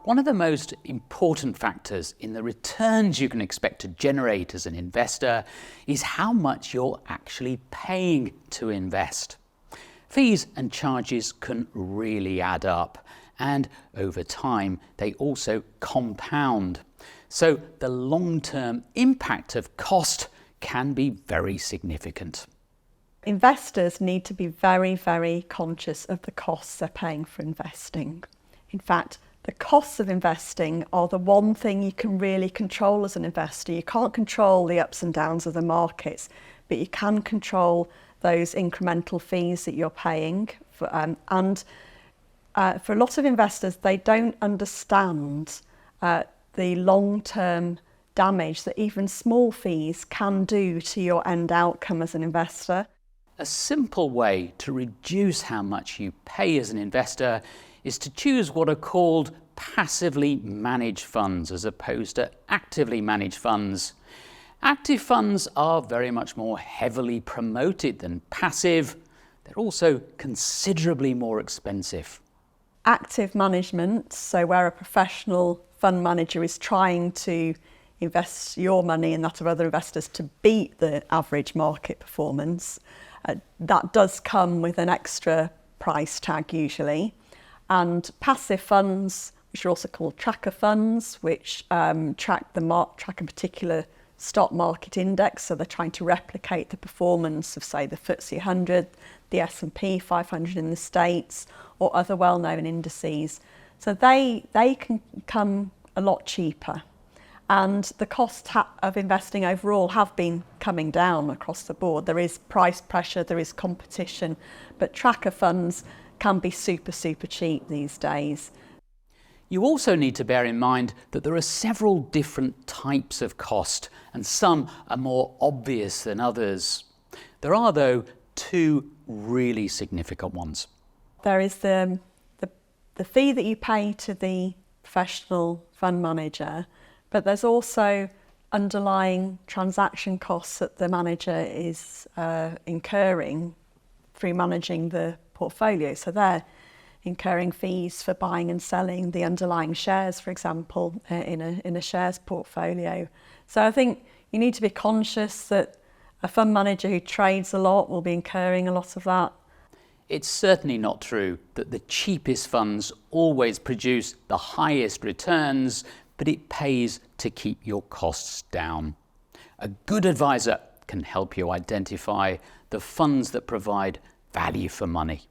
One of the most important factors in the returns you can expect to generate as an investor is how much you're actually paying to invest. Fees and charges can really add up, and over time they also compound. So the long-term impact of cost can be very significant. Investors need to be very, very conscious of the costs they're paying for investing. In fact, the costs of investing are the one thing you can really control as an investor. You can't control the ups and downs of the markets, but you can control those incremental fees that you're paying. For a lot of investors, they don't understand the long-term damage that even small fees can do to your end outcome as an investor. A simple way to reduce how much you pay as an investor is to choose what are called passively managed funds as opposed to actively managed funds. Active funds are very much more heavily promoted than passive. They're also considerably more expensive. Active management, so where a professional fund manager is trying to invest your money and that of other investors to beat the average market performance, that does come with an extra price tag usually. And passive funds, which are also called tracker funds, which track a particular stock market index, so they're trying to replicate the performance of, say, the FTSE 100, the S&P 500 in the States, or other well-known indices. So they can come a lot cheaper. And the costs of investing overall have been coming down across the board. There is price pressure, there is competition, but tracker funds can be super, super cheap these days. You also need to bear in mind that there are several different types of cost, and some are more obvious than others. There are, though, two really significant ones. There is the fee that you pay to the professional fund manager, but there's also underlying transaction costs that the manager is incurring through managing the portfolio. So they're incurring fees for buying and selling the underlying shares, for example, in a shares portfolio. So I think you need to be conscious that a fund manager who trades a lot will be incurring a lot of that. It's certainly not true that the cheapest funds always produce the highest returns, but it pays to keep your costs down. A good advisor can help you identify the funds that provide value for money.